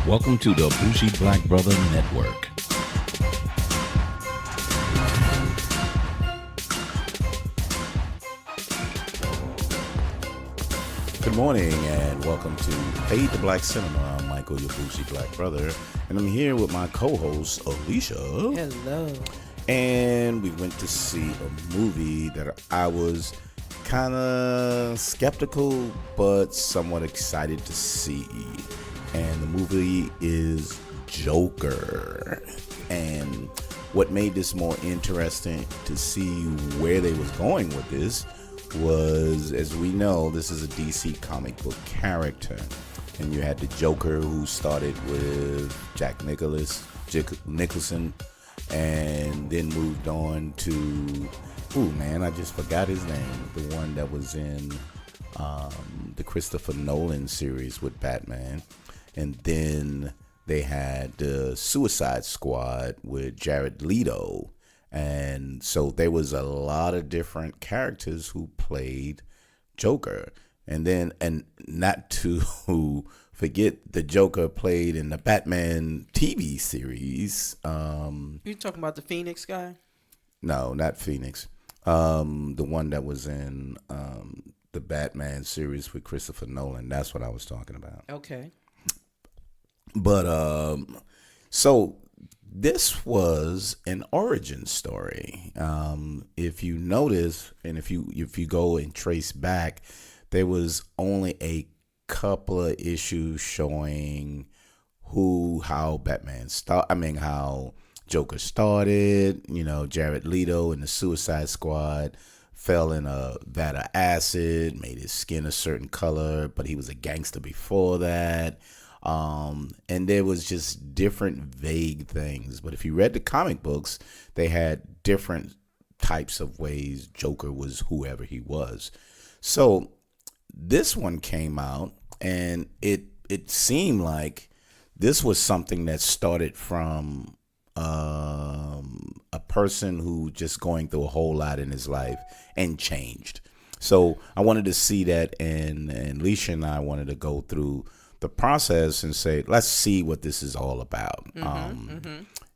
Welcome to the Bougie Black Brother Network. Good morning and welcome to Fade to Black Cinema. I'm Michael, your Bougie Black Brother, and I'm here with my co-host Alicia. Hello. And we went to see a movie that I was kind of skeptical but somewhat excited to see. And the movie is Joker. And what made this more interesting to see where they was going with this was, as we know, this is a DC comic book character. And you had the Joker, who started with Jack Nicholson, and then moved on to, I just forgot his name. The one that was in the Christopher Nolan series with Batman. And then they had the Suicide Squad with Jared Leto. And so there was a lot of different characters who played Joker. And not to forget, the Joker played in the Batman TV series. You talking about the Phoenix guy? No, not Phoenix. The one that was in the Batman series with Christopher Nolan. That's what I was talking about. Okay. But so this was an origin story. If you notice, and if you go and trace back, there was only a couple of issues showing how Joker started. You know, Jared Leto and the Suicide Squad fell in a vat of acid, made his skin a certain color, but he was a gangster before that. And there was just different vague things. But if you read the comic books, they had different types of ways Joker was whoever he was. So this one came out, and it seemed like this was something that started from a person who just going through a whole lot in his life and changed. So I wanted to see that, and Alicia and I wanted to go through the process and say, let's see what this is all about.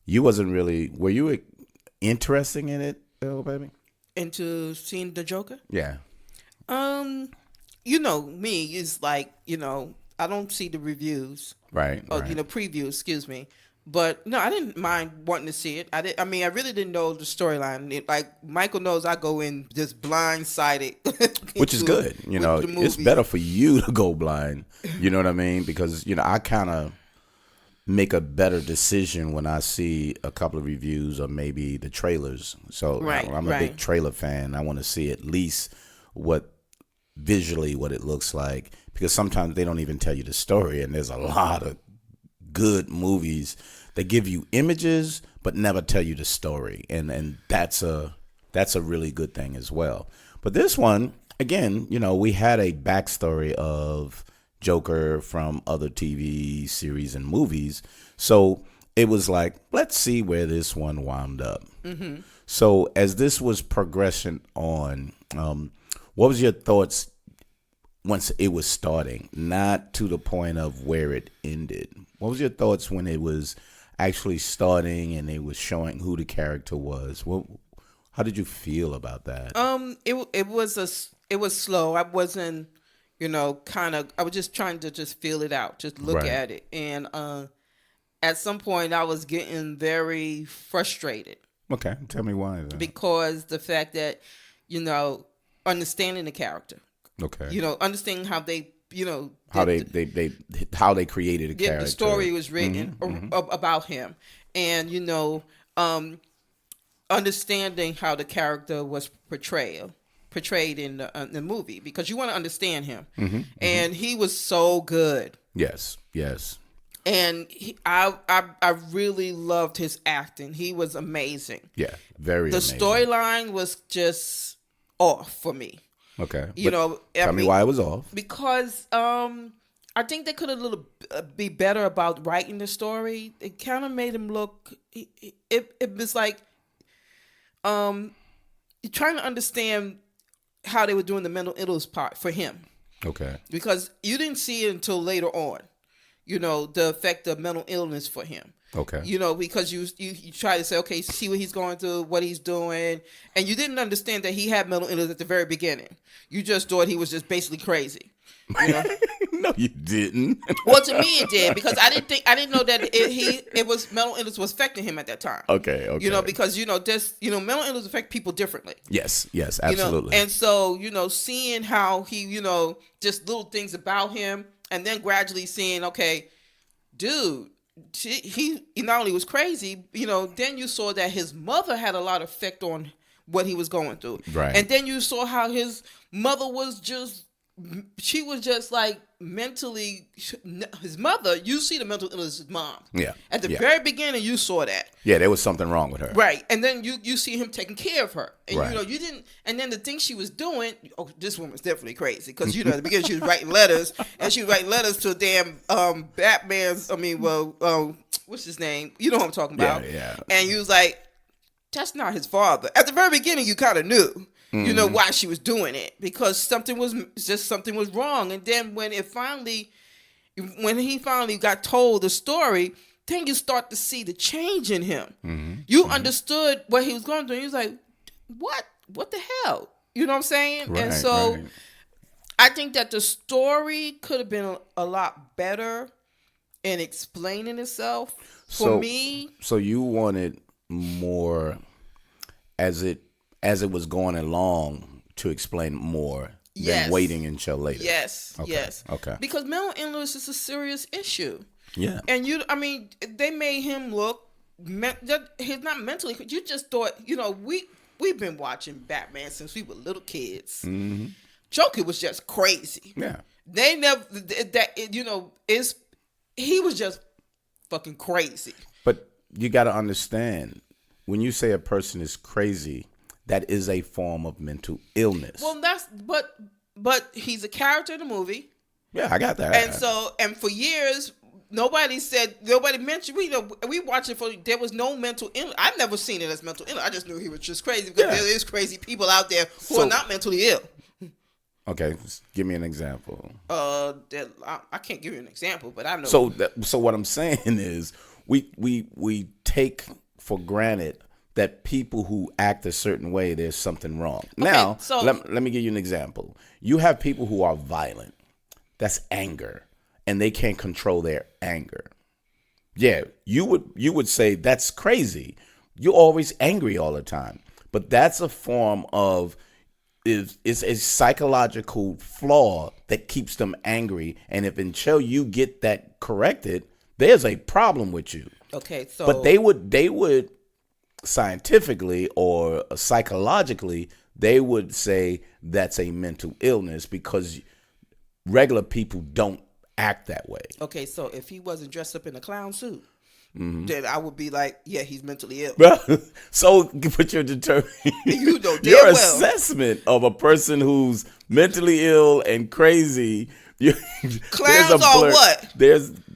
You wasn't really, were you interested in it though, baby? Into seeing the Joker? Yeah. You know, me is like, I don't see the reviews. Right. Or, previews, excuse me. But no, I didn't mind wanting to see it. I really didn't know the storyline. Like Michael knows, I go in just blindsided, which is good. It's better for you to go blind. You know what I mean? Because I kind of make a better decision when I see a couple of reviews or maybe the trailers. So I'm a big trailer fan. I want to see at least visually what it looks like, because sometimes they don't even tell you the story, and there's a lot of good movies that give you images but never tell you the story, and that's a really good thing as well. But this one, again, we had a backstory of Joker from other TV series and movies, so it was like, let's see where this one wound up. So as this was progression on, what was your thoughts once it was starting, not to the point of where it ended? What was your thoughts when it was actually starting and it was showing who the character was? How did you feel about that? It was slow. I wasn't, I was just trying to just feel it out, just look at it. And at some point I was getting very frustrated. Okay, tell me why. Because the fact that, understanding the character. Okay. Understanding how they, how they created a character. The story was written about him, and understanding how the character was portrayed in the movie, because you want to understand him, and he was so good. Yes. And I really loved his acting. He was amazing. Yeah, very. The storyline was just off for me. Okay. Tell me why it was off. Because I think they could have be better about writing the story. It kind of made him look. It was like you're trying to understand how they were doing the mental illness part for him. Okay. Because you didn't see it until later on. the effect of mental illness for him. Okay. Because you try to say, okay, see what he's going through, what he's doing, and you didn't understand that he had mental illness at the very beginning. You just thought he was just basically crazy. No, you didn't. Well, to me it did, because I didn't know that it was mental illness was affecting him at that time. Okay. Because mental illness affect people differently. Yes, absolutely. And so seeing how he just little things about him, and then gradually seeing, okay, dude, he not only was crazy, then you saw that his mother had a lot of effect on what he was going through. Right. And then you saw how his mother was just like mentally, his mother, you see the mental illness of his mom. Yeah. At the very beginning, you saw that. Yeah, there was something wrong with her. Right. And then you see him taking care of her. And right. You didn't, and then the thing she was doing, this woman was definitely crazy. Because at the beginning she was writing letters, and she was writing letters to a damn Batman's, what's his name? You know what I'm talking about. Yeah. And you was like, that's not his father. At the very beginning, you kind of knew. Mm-hmm. Why she was doing it, because something was wrong. And then when he finally got told the story, then you start to see the change in him. Mm-hmm. You understood what he was going through. He was like, what the hell? You know what I'm saying? Right, and so right. I think that the story could have been a lot better in explaining itself for me. So you wanted more as it was going along to explain more than waiting until later. Yes. Okay. Yes. Okay. Because mental illness is a serious issue. Yeah. And they made him look, he's not mentally, you just thought, we've been watching Batman since we were little kids. Mm-hmm. Joker was just crazy. Yeah. They never, he was just fucking crazy. But you got to understand, when you say a person is crazy, that is a form of mental illness. Well, but he's a character in the movie. Yeah, I got that. And for years, nobody mentioned, we watched it there was no mental illness. I've never seen it as mental illness. I just knew he was just crazy, because there is crazy people out there who are not mentally ill. Okay, give me an example. I can't give you an example, but I know. So what I'm saying is, we take for granted that people who act a certain way, there's something wrong. Okay, now, let me give you an example. You have people who are violent. That's anger, and they can't control their anger. Yeah, you would say that's crazy. You're always angry all the time. But that's a form of it's a psychological flaw that keeps them angry. And if until you get that corrected, there's a problem with you. Okay, so but they would scientifically or psychologically, they would say that's a mental illness, because regular people don't act that way. Okay, so if he wasn't dressed up in a clown suit, then I would be like, yeah, he's mentally ill. So, but your assessment of a person who's mentally ill and crazy, clowns are what?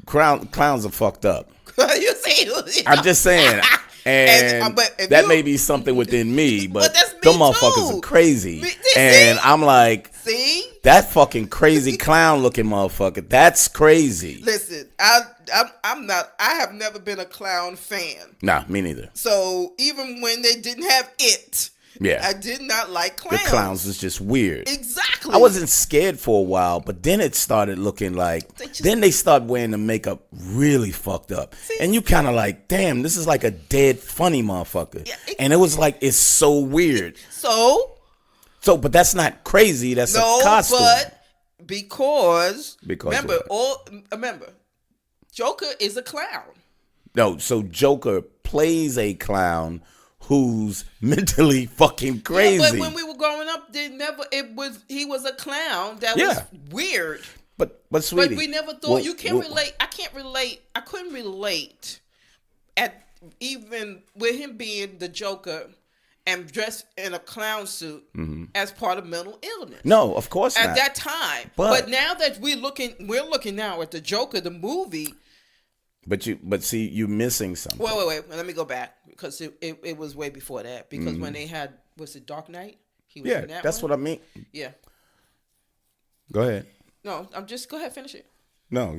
Clowns are fucked up. You see? I'm just saying. And that may be something within me, but them motherfuckers are crazy. And I'm like, see? That fucking crazy clown looking motherfucker, that's crazy. Listen, I'm not, I have never been a clown fan. Nah, me neither. So even when they didn't have it, I did not like clowns. The clowns was just weird. Exactly. I wasn't scared for a while, but then it started looking like, then they start wearing the makeup really fucked up. See? And you kind of like, damn, this is like a dead funny motherfucker. Yeah, and it was like, it's so weird. But that's not crazy. That's a costume. But because remember, Joker is a clown. No, so Joker plays a clown who's mentally fucking crazy. Yeah, but when we were growing up, he was a clown that was weird. But sweetie, but we never thought you can't relate. I can't relate. I couldn't relate even with him being the Joker and dressed in a clown suit as part of mental illness. No, of course not. At that time. But now that we're looking now at the Joker, the movie. But see, you're missing something. Wait. Let me go back, because it was way before that. Because when they had, was it Dark Knight? He was in that that's one? what I mean. Yeah. Go ahead. No, go ahead, finish it. No,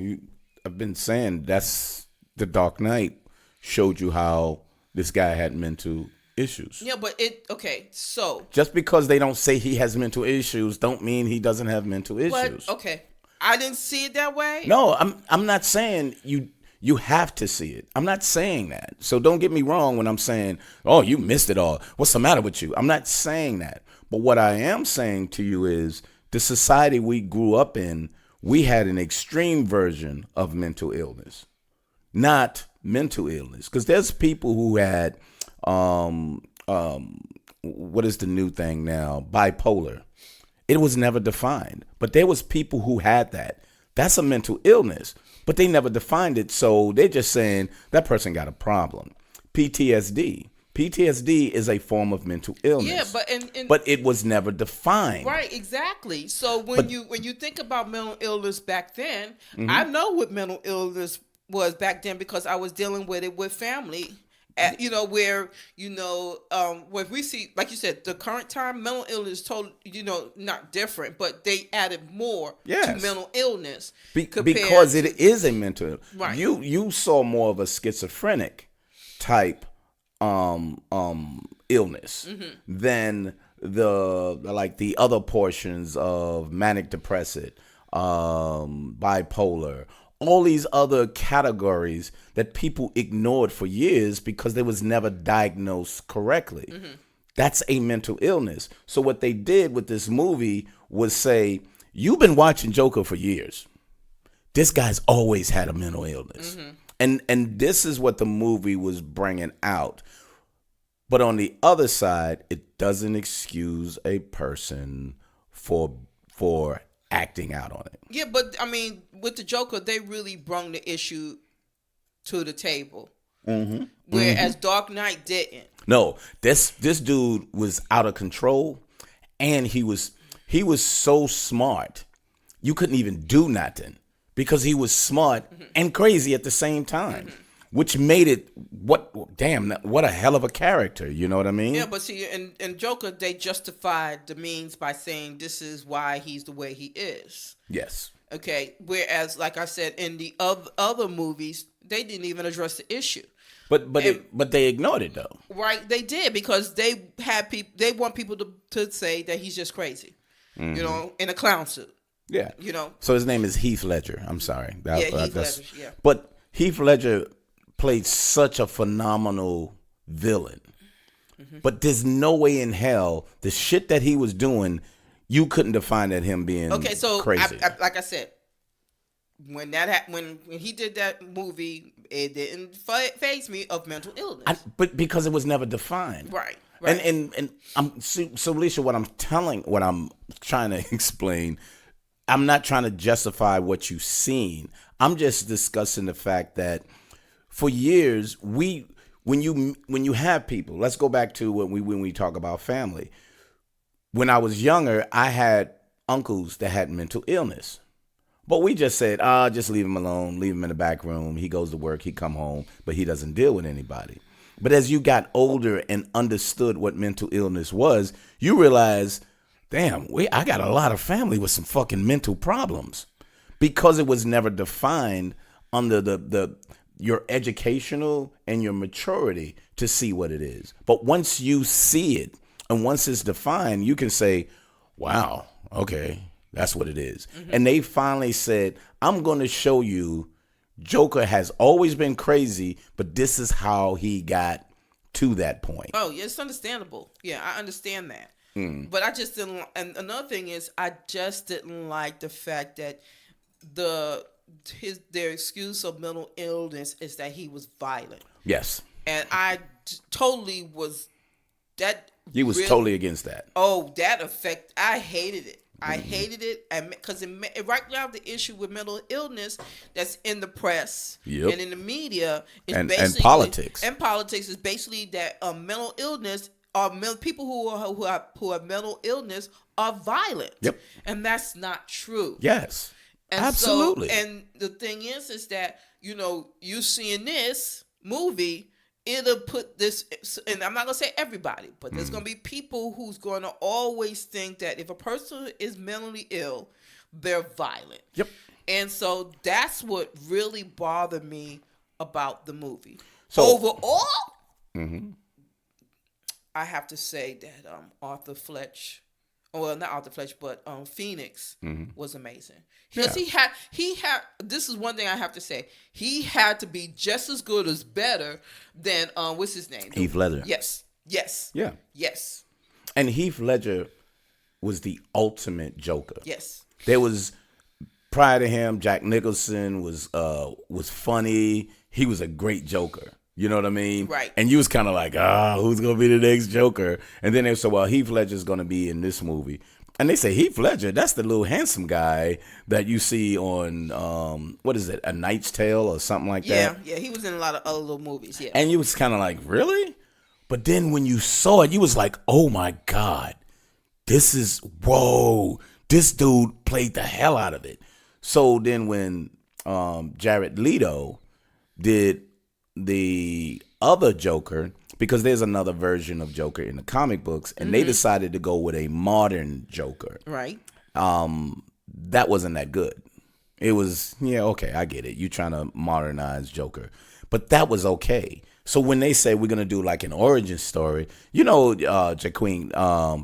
I've been saying that's the Dark Knight showed you how this guy had mental issues. Yeah, but okay, so just because they don't say he has mental issues don't mean he doesn't have mental issues. But okay, I didn't see it that way. No, I'm not saying you have to see it. I'm not saying that. So don't get me wrong when I'm saying, "Oh, you missed it all. What's the matter with you?" I'm not saying that. But what I am saying to you is the society we grew up in, we had an extreme version of mental illness, not mental illness. Because there's people who had, what is the new thing now? Bipolar. It was never defined. But there was people who had that. That's a mental illness. But they never defined it. So they're just saying that person got a problem. PTSD. PTSD is a form of mental illness. Yeah, but it was never defined. Right, exactly. So when you think about mental illness back then, I know what mental illness was back then because I was dealing with it with family. Where we see, like you said, the current time mental illness totally, not different, but they added more to mental illness because it is a mental illness. Right. You saw more of a schizophrenic type illness than the other portions of manic depressive, bipolar, all these other categories that people ignored for years because they was never diagnosed correctly. That's a mental illness. So what they did with this movie was say, you've been watching Joker for years. This guy's always had a mental illness. And this is what the movie was bringing out. But on the other side, it doesn't excuse a person for acting out on it. Yeah, but I mean, with the Joker, they really brought the issue to the table. Whereas Dark Knight didn't. No, this dude was out of control, and he was so smart, you couldn't even do nothing because he was smart and crazy at the same time. Which made it what a hell of a character, you know what I mean? Yeah, but see, in Joker, they justified the means by saying this is why he's the way he is. Yes. Okay. Whereas, like I said, in the other movies, they didn't even address the issue. But they ignored it though. Right, they did because they had people. They want people to say that he's just crazy, in a clown suit. Yeah. So his name is Heath Ledger. I'm sorry. Heath Ledger. Yeah. But Heath Ledger played such a phenomenal villain. But there's no way in hell the shit that he was doing, you couldn't define that him being crazy. Like I said, when he did that movie, it didn't faze me of mental illness. But because it was never defined. Right. And so Alicia, what I'm trying to explain, I'm not trying to justify what you've seen. I'm just discussing the fact that for years, when you have people, let's go back to when we talk about family. When I was younger, I had uncles that had mental illness. But we just said, just leave him alone, leave him in the back room. He goes to work, he come home, but he doesn't deal with anybody. But as you got older and understood what mental illness was, you realize, damn, I got a lot of family with some fucking mental problems. Because it was never defined under your educational and your maturity to see what it is. But once you see it and once it's defined, you can say, wow, okay, that's what it is. And they finally said, I'm going to show you Joker has always been crazy, but this is how he got to that point. Oh, yeah, it's understandable. Yeah, I understand that. But I just didn't, and another thing is, I just didn't like the fact that their excuse of mental illness is that he was violent. Yes. And I totally was that. He was totally against that. Oh, that effect. I hated it. I hated it, and because it right now the issue with mental illness that's in the press and in the media is and politics. And politics is basically that mental illness or people who have mental illness are violent. Yep. And that's not true. Yes. And absolutely. And the thing is that you seeing this movie, it'll put this, and I'm not going to say everybody, but there's going to be people who's going to always think that if a person is mentally ill, they're violent. Yep. And so that's what really bothered me about the movie. So Overall, I have to say that Arthur Fletch, well, not Arthur Fletch, but Phoenix was amazing. Because he had. This is one thing I have to say. He had to be just as good as better than what's his name? Heath Ledger. Yes. Yeah. Yes. And Heath Ledger was the ultimate Joker. Yes. There was prior to him, Jack Nicholson was funny. He was a great Joker. You know what I mean? Right. And you was kind of like, who's gonna be the next Joker? And then they said, well, Heath Ledger's gonna be in this movie. And they say Heath Ledger, that's the little handsome guy that you see on what is it, A Knight's Tale or something like that. Yeah, he was in a lot of other little movies. Yeah. And you was kind of like, really? But then when you saw it, you was like, oh my God, this dude played the hell out of it. So then when Jared Leto did the other Joker, because there's another version of Joker in the comic books, and they decided to go with a modern Joker. Right. That wasn't that good. It was, yeah, okay, I get it. You trying to modernize Joker. But that was okay. So when they say we're going to do like an origin story, Joaquin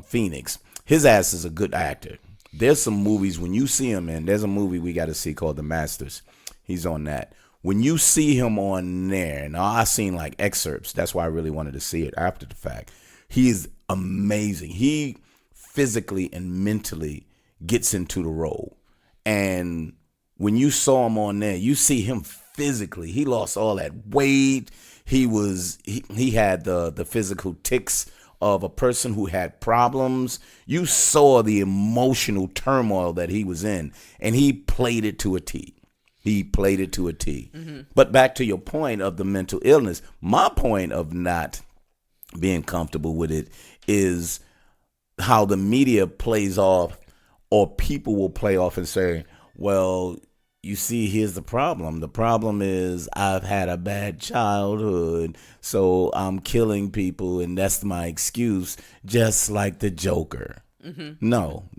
Phoenix, his ass is a good actor. There's some movies when you see him in, there's a movie we got to see called The Masters. He's on that. When you see him on there, now I seen like excerpts. That's why I really wanted to see it after the fact. He is amazing. He physically and mentally gets into the role. And when you saw him on there, you see him physically. He lost all that weight. He had the physical tics of a person who had problems. You saw the emotional turmoil that he was in, and he played it to a T. But back to your point of the mental illness, my point of not being comfortable with it is how the media plays off, or people will play off and say, well, you see, here's the problem. The problem is I've had a bad childhood, so I'm killing people, and that's my excuse, just like the Joker. No.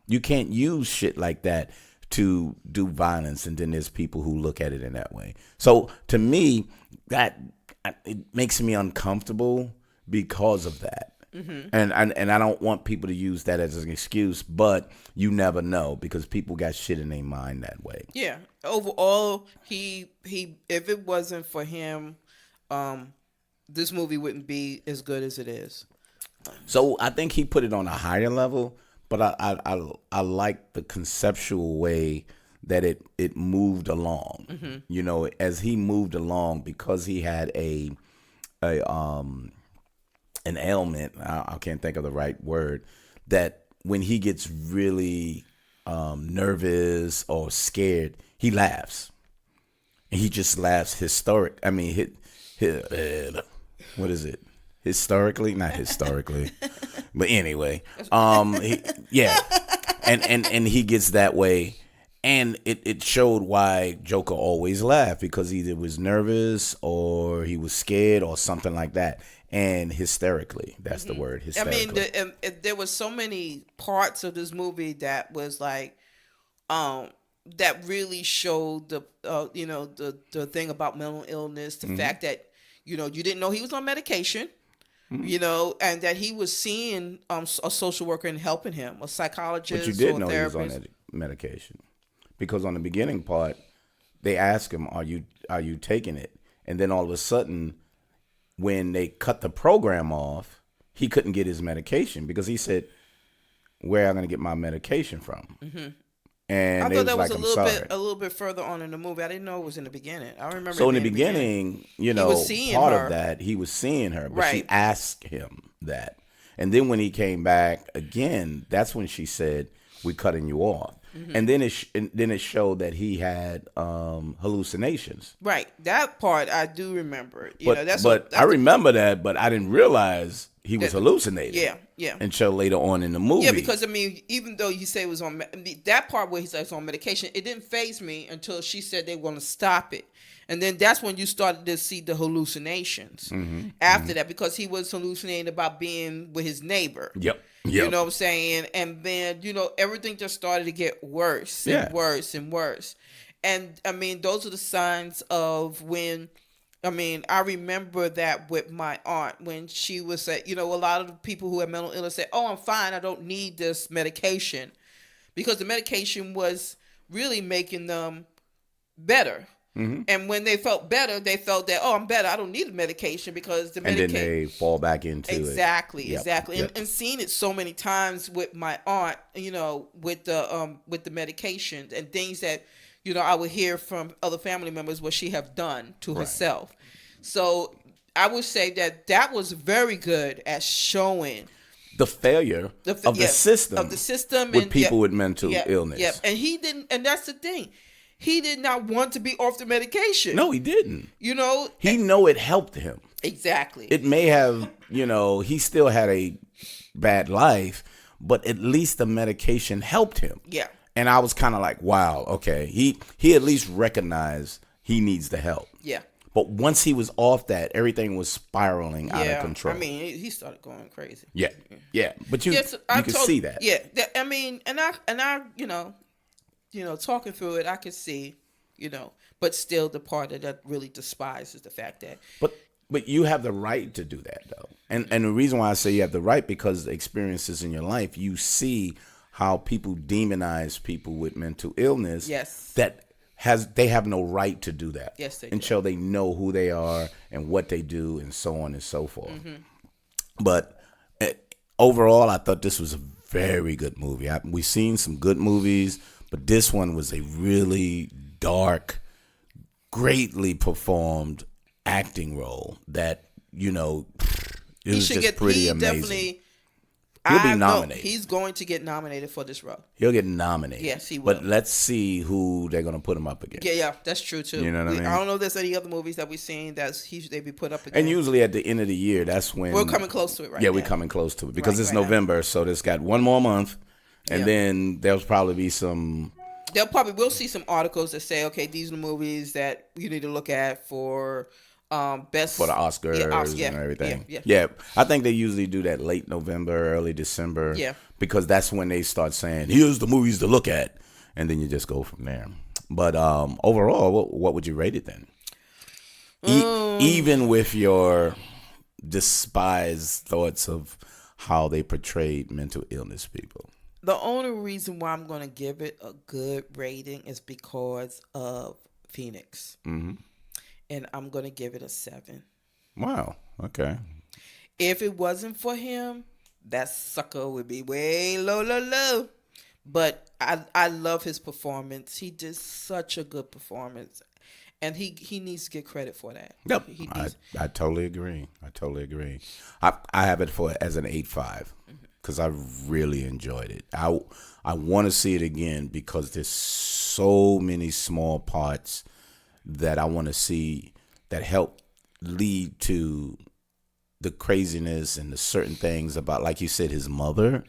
You can't use shit like that to do violence, and then there's people who look at it in that way. So to me, that it makes me uncomfortable because of that. And I don't want people to use that as an excuse, but you never know, because people got shit in their mind that way. Yeah. Overall, he if it wasn't for him, this movie wouldn't be as good as it is. So I think he put it on a higher level, but I like the conceptual way that it moved along. You know, as he moved along, because he had an ailment, I can't think of the right word, that when he gets really nervous or scared, he laughs. And he just laughs what is it? Historically? Not historically. But anyway, and he gets that way. And it showed why Joker always laughed, because either was nervous or he was scared or something like that. And hysterically, that's the word, hysterically. I mean, there was so many parts of this movie that was like, that really showed the thing about mental illness, the fact that, you didn't know he was on medication, and that he was seeing a social worker and helping him, a psychologist, but you did know therapist. he was on that medication, because on the beginning part, they asked him, "Are you taking it?" And then all of a sudden, when they cut the program off, he couldn't get his medication, because he said, "Where am I going to get my medication from?" And I thought that was like, a little bit further on in the movie. I didn't know it was in the beginning. I remember. So in the beginning, part of that, he was seeing her, but Right. she asked him that. And then when he came back again, that's when she said, "We're cutting you off." And then it showed that he had hallucinations. Right, that part I do remember. I remember that, but I didn't realize he was hallucinating. Yeah. Until later on in the movie. Yeah, because I mean, even though you say it was on that part where he said it's on medication, it didn't faze me until she said they were going to stop it, and then that's when you started to see the hallucinations after that, because he was hallucinating about being with his neighbor. Yep. Yep. You know what I'm saying? And then, everything just started to get worse and Yeah. worse and worse. And I mean, those are the signs of when, I remember that with my aunt when she was at, a lot of the people who have mental illness say, "Oh, I'm fine. I don't need this medication," because the medication was really making them better. Mm-hmm. And when they felt better, they felt that, "Oh, I'm better. I don't need the medication because the And then medication." they fall back into Exactly, it. Yep. exactly. Yep. And seeing it so many times with my aunt, with the medications and things that, I would hear from other family members what she have done to Right. herself. So I would say that was very good at showing The failure of the system with and people with mental illness. Yep. And he didn't, and that's the thing. He did not want to be off the medication. No, he didn't. He and, know it helped him. Exactly. It may have, he still had a bad life, but at least the medication helped him. Yeah. And I was kind of like, wow, okay. He at least recognized he needs the help. Yeah. But once he was off that, everything was spiraling out of control. I mean, he started going crazy. Yeah. Yeah. But you could see that. Yeah. I mean, and I talking through it, I could see, but still the part that really despises the fact that. But you have the right to do that, though. And the reason why I say you have the right, because the experiences in your life, you see how people demonize people with mental illness. Yes. They have no right to do that. Yes, they do. Until they know who they are and what they do and so on and so forth. Mm-hmm. But overall, I thought this was a very good movie. We've seen some good movies, but this one was a really dark, greatly performed acting role that, it was just pretty amazing. He'll be nominated. He's going to get nominated for this role. He'll get nominated. Yes, he will. But let's see who they're going to put him up against. Yeah, that's true too. You know what I mean? I don't know if there's any other movies that we've seen that they be put up against. And usually at the end of the year, that's when we're coming close to it, right? Yeah, now. we're coming close to it because it's November, now. So it's got one more month, and then there'll probably be some. We'll see some articles that say, okay, these are the movies that you need to look at for. Best for the Oscars and everything. Yeah, I think they usually do that late November, early December. Yeah, because that's when they start saying, "Here's the movies to look at," and then you just go from there. But overall, what would you rate it then? Even with your despised thoughts of how they portrayed mental illness people. The only reason why I'm going to give it a good rating is because of Phoenix. Mm-hmm. And I'm going to give it a 7. Wow. Okay. If it wasn't for him, that sucker would be way low. But I love his performance. He did such a good performance. And he needs to get credit for that. Yep. I totally agree. I have it as an 8.5 because I really enjoyed it. I want to see it again because there's so many small parts that I want to see that help lead to the craziness and the certain things about, like you said, his mother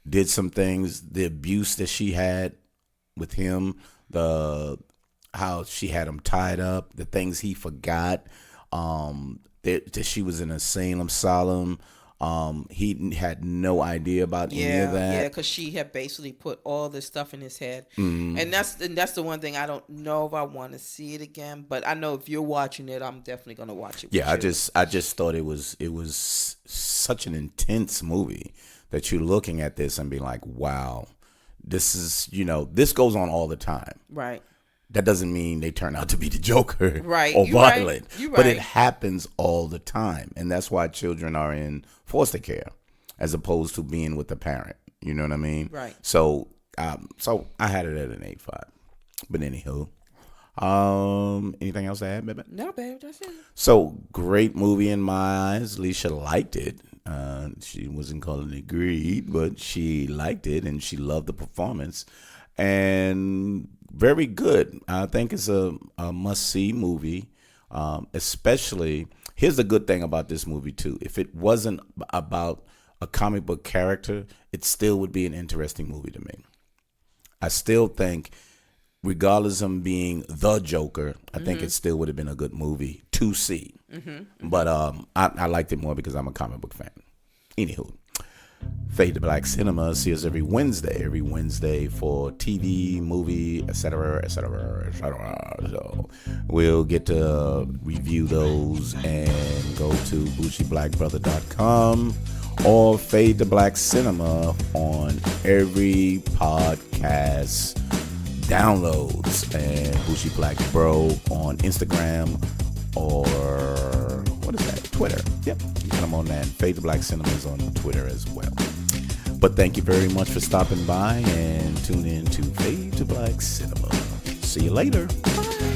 did some things, the abuse that she had with him, how she had him tied up, the things he forgot, that she was in a insane asylum. He had no idea about any of that. Yeah, because she had basically put all this stuff in his head, and that's the one thing I don't know if I want to see it again. But I know if you're watching it, I'm definitely gonna watch it. Yeah, I just thought it was such an intense movie that you're looking at this and be like, wow, this is this goes on all the time. Right. That doesn't mean they turn out to be the Joker, right, or violent. Right. But it happens all the time, and that's why children are in foster care as opposed to being with the parent. You know what I mean? Right. So I had it at an 8.5. But anywho, anything else to add, baby? No, babe, that's it. So great movie in my eyes. Alicia liked it. She wasn't calling it greed, but she liked it and she loved the performance. And very good. I think it's a must-see movie, especially. Here's the good thing about this movie, too. If it wasn't about a comic book character, it still would be an interesting movie to me. I still think, regardless of him being the Joker, I think it still would have been a good movie to see. Mm-hmm. But I liked it more because I'm a comic book fan. Anywho. Fade to Black Cinema. See us every Wednesday for TV, movie, etc., etc., etc. So we'll get to review those and go to BouchieBlackBrother.com or Fade to Black Cinema on every podcast downloads, and Bushi Black Bro on Instagram or what is that? Twitter. Yep, you can come on that. Fade to Black Cinema is on Twitter as well. But thank you very much for stopping by and tune in to Fade to Black Cinema. See you later. Bye.